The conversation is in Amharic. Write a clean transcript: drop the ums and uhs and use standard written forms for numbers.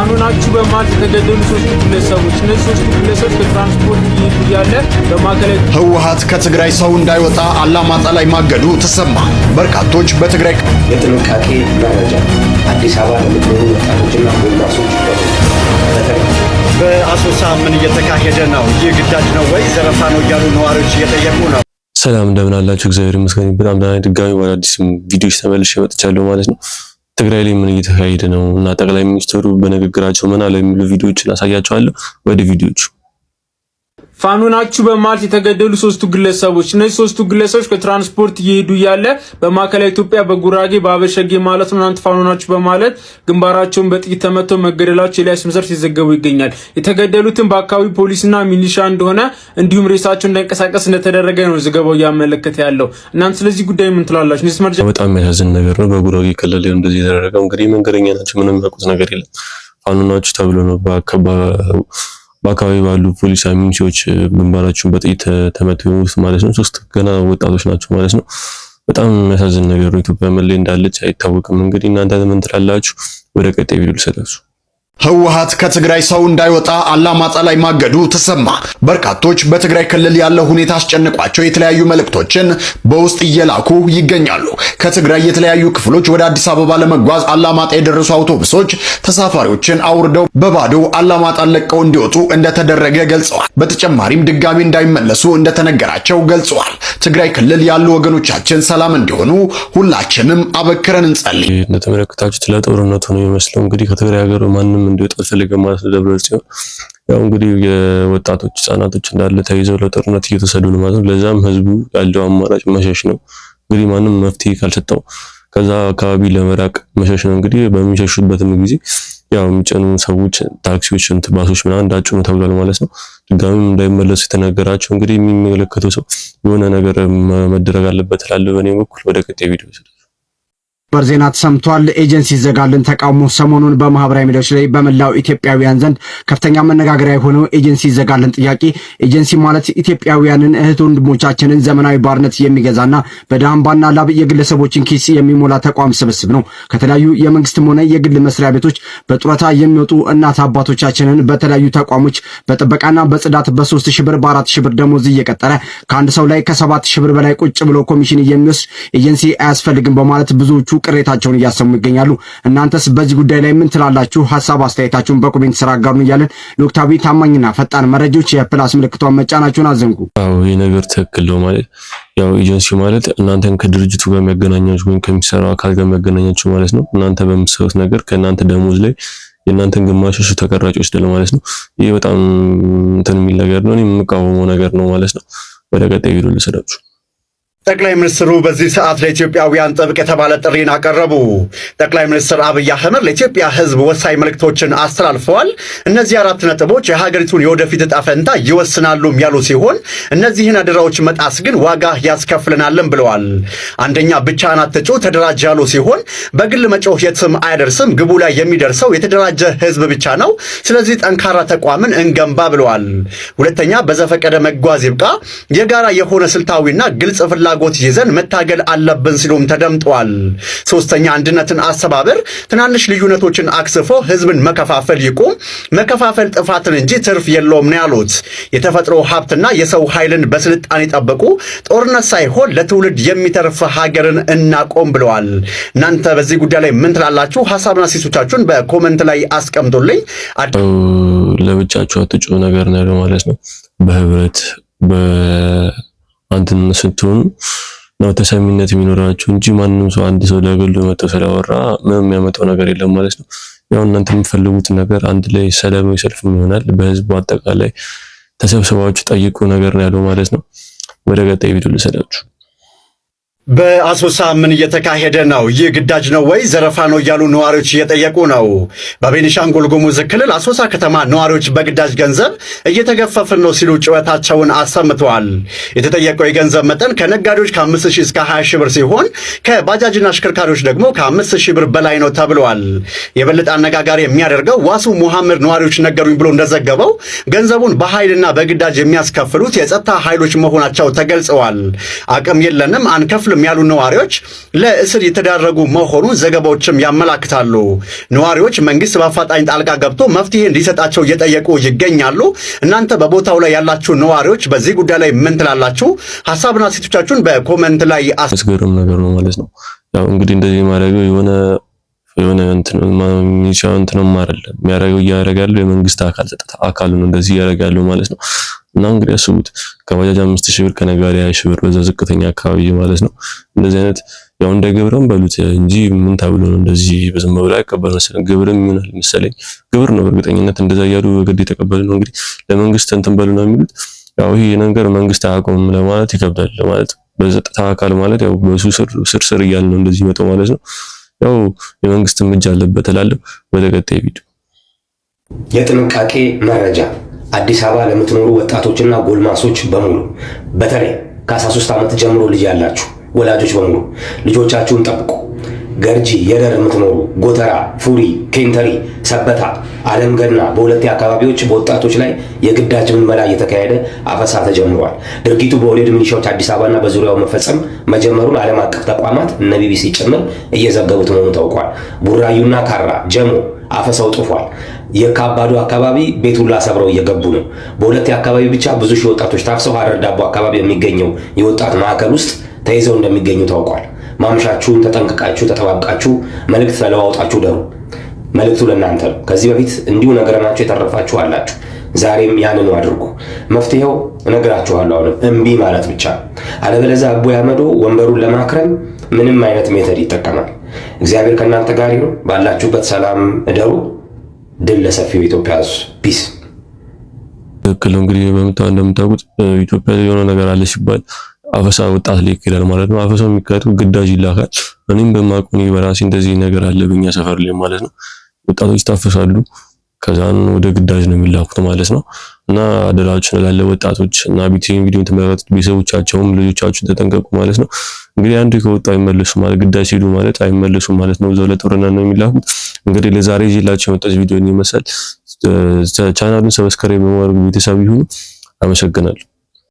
ፋኖ ናችሁ በማለት የተገደሉ ሶስት ግለሰቦች እነዚህ ሶስት ግለሰቦች በትራንስፖርት እየሄዱ ያለ በማዕከላዊ ህወሓት ከትግራይ ሰው እንዳይወጣ አላማጣ ላይ ማገዱ ተሰማ። በርካቶች በትግራይ የጥንቃቄ መረጃ አዲስ አበባ ለምትኖሩ ወጣቶችና ጎልማሶች በአሶሳ ምን እየተካሄደ ነው? ይህ ግዳጅ ነው ወይ ዘረፋ ነው እያሉ ነዋሪዎች እየጠየቁ ነው። ሰላም እንደምን አላችሁ? እግዚአብሔር ይመስገን በጣም ደህና ነኝ። ድጋሚ በአዲስ ቪዲዮዎች ተመልሼ መጥቻለሁ ማለት ነው። ትግራይ ላይ ምን እየተካሄደ ነው እና ጠቅላይ ሚኒስትሩ በንግግራቸው ምን አለ የሚሉ ቪዲዮዎችን አሳያችኋለሁ። ወደ ቪዲዮቹ ፋኖ ናችሁ በማለት የተገደሉ ሶስቱ ግለሰቦች እነዚህ ሶስቱ ግለሰቦች ከትራንስፖርት እየሄዱ ያለ በማዕከላዊ ኢትዮጵያ በጉራጌ በአበሸጌ ማለት ነው እናንተ ፋኖ ናችሁ በማለት ግንባራቸውን በጥይት ተመተው መገደላቸው ኤልያስ ምስር ሲዘገቡ ይገኛል። የተገደሉትን በአካባቢ ፖሊስና ሚሊሻ እንደሆነ እንዲሁም ሬሳቸው እንዳይንቀሳቀስ እንደተደረገ ነው ዘገባው ያመለከተ ያለው። እናንተ ስለዚህ ጉዳይ ምን ትላላችሁ? ነስ መርጃ በጣም የሚያሳዝን ነገር ነው። በጉራጌ ክልል ላይ እንደዚህ የተደረገው እንግዲህ መንገረኛ ናቸው፣ ምንም የሚያውቁት ነገር የለም። ፋኖ ናችሁ ተብሎ ነው በአካባቢ ባሉ ፖሊስ ሚሊሻዎች ግንባራቸውን በጥይት ተመተው ማለት ነው። ሶስት ገና ወጣቶች ናቸው ማለት ነው። በጣም የሚያሳዝን ነገር ነው። ኢትዮጵያ ምን ላይ እንዳለች አይታወቅም። እንግዲህ እናንተ ምን ትላላችሁ? ወደ ቀጣይ ቪዲዮ ልሰዳችሁ። ህወሓት ከትግራይ ሰው እንዳይወጣ አላማጣ ላይ ማገዱ ተሰማ። በርካቶች በትግራይ ክልል ያለው ሁኔታ አስጨንቋቸው የተለያዩ መልእክቶችን በውስጥ እየላኩ ይገኛሉ። ከትግራይ የተለያዩ ክፍሎች ወደ አዲስ አበባ ለመጓዝ አላማጣ የደረሱ አውቶቡሶች ተሳፋሪዎችን አውርደው በባዶ አላማጣን ለቀው እንዲወጡ እንደተደረገ ገልጸዋል። በተጨማሪም ድጋሚ እንዳይመለሱ እንደተነገራቸው ገልጸዋል። ትግራይ ክልል ያሉ ወገኖቻችን ሰላም እንዲሆኑ ሁላችንም አበክረን እንጸልይ። እንደተመለከታችሁት ለጦርነቱ ነው የሚመስለው። እንግዲህ ከትግራይ ሀገር ማንም እንዲወጣ አልፈልግም ማለት ነው። ደብረ ጽዮን ያው እንግዲህ የወጣቶች ህጻናቶች እንዳለ ተይዘው ለጦርነት እየተሰዱ ነው ማለት ነው። ለዛም ህዝቡ ያለው አማራጭ መሸሽ ነው። እንግዲህ ማንም መፍትሄ ካልሰጠው ከዛ አካባቢ ለመራቅ መሸሽ ነው። እንግዲህ በሚሸሹበትም ጊዜ ያው የሚጨኑ ሰዎች ታክሲዎች፣ ባሶች ምናምን እንዳጭኑ ተብሏል ማለት ነው። ድጋሚም እንዳይመለሱ የተነገራቸው እንግዲህ የሚመለከተው ሰው የሆነ ነገር መደረግ አለበት እላለሁ በእኔ በኩል። ወደ ቀጣይ ቪዲዮ በርዜና ተሰምቷል። ኤጀንሲ ዘጋልን ተቃውሞ ሰሞኑን በማህበራዊ ሚዲያዎች ላይ በመላው ኢትዮጵያውያን ዘንድ ከፍተኛ መነጋገሪያ የሆነው ኤጀንሲ ዘጋልን ጥያቄ ኤጀንሲ ማለት ኢትዮጵያውያንን እህት ወንድሞቻችንን ዘመናዊ ባርነት የሚገዛና በዳምባና ላብ የግለሰቦችን ኪስ የሚሞላ ተቋም ስብስብ ነው። ከተለያዩ የመንግስትም ሆነ የግል መስሪያ ቤቶች በጡረታ የሚወጡ እናት አባቶቻችንን በተለያዩ ተቋሞች በጥበቃና በጽዳት በ3000 ብር በ4000 ብር ደሞዝ እየቀጠረ ከአንድ ሰው ላይ ከ7000 ብር በላይ ቁጭ ብሎ ኮሚሽን የሚወስድ ኤጀንሲ አያስፈልግም በማለት ብዙዎቹ ቅሬታቸውን እያሰሙ ይገኛሉ። እናንተስ በዚህ ጉዳይ ላይ ምን ትላላችሁ? ሐሳብ አስተያየታችሁን በኮሜንት ስራ አጋሩን እያለን ለወቅታዊ ታማኝና ፈጣን መረጃዎች የፕላስ ምልክቷን መጫናችሁን አዘንጉ። ይህ ነገር ትክክል ነው ማለት ያው ኤጀንሲ ማለት እናንተን ከድርጅቱ ጋር የሚያገናኛችሁ ወይም ከሚሰራው አካል ጋር የሚያገናኛችሁ ማለት ነው። እናንተ በምትሰሩት ነገር ከእናንተ ደሞዝ ላይ የእናንተን ግማሽ እሱ ተቀራጭ ይወስዳል ማለት ነው። ይሄ በጣም እንትን የሚል ነገር ነው። እኔ የምቃወመው ነገር ነው ማለት ነው። ወደ ቀጣይ ቪዲዮ ልሰዳችሁ። ጠቅላይ ሚኒስትሩ በዚህ ሰዓት ለኢትዮጵያውያን ጥብቅ የተባለ ጥሪን አቀረቡ። ጠቅላይ ሚኒስትር አብይ አህመድ ለኢትዮጵያ ሕዝብ ወሳኝ መልእክቶችን አስተላልፈዋል። እነዚህ 4 ነጥቦች የሀገሪቱን የወደፊት ዕጣ ፈንታ ይወስናሉም ያሉ ሲሆን እነዚህን አደራዎች መጣስ ግን ዋጋ ያስከፍለናልም ብለዋል። አንደኛ ብቻህን አትጩ ተደራጅ ያሉ ሲሆን በግል መጮህ የትም አያደርስም፣ ግቡ ላይ የሚደርሰው የተደራጀ ሕዝብ ብቻ ነው። ስለዚህ ጠንካራ ተቋምን እንገንባ ብለዋል። ሁለተኛ በዘፈቀደ መጓዝ ይብቃ፣ የጋራ የሆነ ስልታዊና ግልጽ ፍላጎት ይዘን መታገል አለብን ሲሉም ተደምጠዋል። ሶስተኛ አንድነትን አስተባበር፣ ትናንሽ ልዩነቶችን አክስፎ ህዝብን መከፋፈል ይቁም፣ መከፋፈል ጥፋትን እንጂ ትርፍ የለውም ነው ያሉት። የተፈጥሮ ሀብትና የሰው ኃይልን በስልጣኔ ጠብቁ፣ ጦርነት ሳይሆን ለትውልድ የሚተርፍ ሀገርን እናቆም ብለዋል። እናንተ በዚህ ጉዳይ ላይ ምን ትላላችሁ? ሀሳብና ሴቶቻችሁን በኮመንት ላይ አስቀምጡልኝ። ለብቻችሁ አትጩ ነገር ነው ማለት ነው። በህብረት አንተን ስትሆኑ ነው ተሰሚነት የሚኖራችሁ እንጂ ማንም ሰው አንድ ሰው ለግሉ መጥቶ ስለወራ ምንም የሚያመጣው ነገር የለም ማለት ነው። ያው እናንተ የምትፈልጉት ነገር አንድ ላይ ሰላማዊ ሰልፍ ይሆናል። በህዝቡ አጠቃላይ ተሰብስባችሁ ጠይቁ ነገር ነው ያለው ማለት ነው። ወደ ቀጣይ ቪዲዮ ልሰዳችሁ። በአሶሳ ምን እየተካሄደ ነው? ይህ ግዳጅ ነው ወይ ዘረፋ ነው እያሉ ነዋሪዎች እየጠየቁ ነው። በቤኒሻንጉል ጉሙዝ ክልል አሶሳ ከተማ ነዋሪዎች በግዳጅ ገንዘብ እየተገፈፍን ነው ሲሉ ጩኸታቸውን አሰምተዋል። የተጠየቀው የገንዘብ መጠን ከነጋዴዎች ከ5000 እስከ 20000 ብር ሲሆን ከባጃጅና አሽከርካሪዎች ደግሞ ከ5000 ብር በላይ ነው ተብሏል። የበለጠ አነጋጋሪ የሚያደርገው ዋሱ ሙሐመድ ነዋሪዎች ነገሩኝ ብሎ እንደዘገበው ገንዘቡን በኃይልና በግዳጅ የሚያስከፍሉት የጸጥታ ኃይሎች መሆናቸው ተገልጸዋል። አቅም የለንም አንከፍል አይደሉም ያሉ ነዋሪዎች ለእስር የተዳረጉ መሆኑን ዘገባዎችም ያመላክታሉ። ነዋሪዎች መንግስት በአፋጣኝ ጣልቃ ገብቶ መፍትሄ እንዲሰጣቸው እየጠየቁ ይገኛሉ። እናንተ በቦታው ላይ ያላችሁ ነዋሪዎች በዚህ ጉዳይ ላይ ምን ትላላችሁ? ሀሳብና ሴቶቻችሁን በኮመንት ላይ አስገርም ነገር ነው ማለት ነው። ያው እንግዲህ እንደዚህ ማድረግ የሆነ እንትን ነው አይደለም የሚያደርገው እያደረጋሉ የመንግስት አካል ነው እንደዚህ እያደረጋሉ ማለት ነው። እና እንግዲህ አስቡት ከባጃጅ 5000 ብር ከነጋዴ 20000 ብር በዛ ዝቅተኛ አካባቢ ማለት ነው። እንደዚህ አይነት ያው እንደ ግብርም በሉት እንጂ ምን ተብሎ ነው እንደዚህ በዝም ብሎ አይቀበል መሰለኝ። ግብርም ይሆናል መሰለኝ ግብር ነው በእርግጠኝነት እንደዛ እያሉ በግድ የተቀበሉ ነው። እንግዲህ ለመንግስት እንትን በሉ ነው የሚሉት። ያው ይሄ ነገር መንግስት አያውቀውም ለማለት ይከብዳል ማለት በጸጥታ አካል ማለት ያው በሱ ስር እያለ ነው እንደዚህ መጣው ማለት ነው። ያው የመንግስት እጅ አለበት እላለሁ። ወደ ቀጣይ ቪዲዮ የጥንቃቄ መረጃ አዲስ አበባ ለምትኖሩ ወጣቶችና ጎልማሶች በሙሉ በተለይ ከ13 ዓመት ጀምሮ ልጅ ያላችሁ ወላጆች በሙሉ ልጆቻችሁን ጠብቁ። ገርጂ የደር የምትኖሩ ጎተራ፣ ፉሪ፣ ኬንተሪ፣ ሰበታ፣ አለም ገና በሁለቱ አካባቢዎች በወጣቶች ላይ የግዳጅ ምልመላ እየተካሄደ አፈሳ ተጀምሯል። ድርጊቱ በወሌድ ሚሊሻዎች አዲስ አበባና በዙሪያው መፈጸም መጀመሩን ዓለም አቀፍ ተቋማት እነ ቢቢሲ ጭምር እየዘገቡት መሆኑ ታውቋል። ቡራዩና ካራ ጀሞ አፈሳው ጥፏል። የካባዱ አካባቢ ቤቱላ ሰብረው እየገቡ ነው። በሁለቱ አካባቢ ብቻ ብዙ ሺህ ወጣቶች ታፍሰው ሀረር ዳቦ አካባቢ የሚገኘው የወጣት ማዕከል ውስጥ ተይዘው እንደሚገኙ ታውቋል። ማምሻችሁን ተጠንቅቃችሁ ተጠባብቃችሁ መልእክት ተለዋውጣችሁ ደሩ። መልእክቱ ለእናንተ ነው። ከዚህ በፊት እንዲሁ ነገረናችሁ የተረፋችሁ አላችሁ። ዛሬም ያንኑ አድርጉ። መፍትሄው እነግራችኋለሁ። አሁንም እምቢ ማለት ብቻ። አለበለዚያ አቦ ያመዶ ወንበሩን ለማክረም ምንም አይነት ሜተድ ይጠቀማል። እግዚአብሔር ከእናንተ ጋር ይሁን። ባላችሁበት ሰላም እደሩ። ድል ለሰፊው ኢትዮጵያ ሕዝብ። ፒስ። ትክክል። እንግዲህ እንደምታውቁት ኢትዮጵያ የሆነ ነገር አለ ሲባል አፈሳ ወጣት ላይ ይላል ማለት ነው። አፈሳው የሚካሄደው ግዳጅ ይላካል። እኔም በማቆኒ በራሴ እንደዚህ ነገር አለ በእኛ ሰፈር ላይ ማለት ነው። ወጣቶች ታፈሳሉ፣ ከዛን ወደ ግዳጅ ነው የሚላኩት ማለት ነው። እና አደራችሁን ላለ ወጣቶች እና ቪዲዮን ተመልካቾች ቤተሰቦቻቸውም ልጆቻችሁን ተጠንቀቁ ማለት ነው። እንግዲህ አንዱ ከወጣ አይመለሱ ማለት ግዳጅ ሄዱ ማለት አይመለሱ ማለት ነው። እዛው ለጦርነት ነው የሚላኩት። እንግዲህ ለዛሬ ይዤላችሁ የመጣሁት ቪዲዮ ይመስላል። ቻናሉን ሰብስክራይብ በማድረግ ቤተሰብ ይሁኑ። አመሰግናለሁ።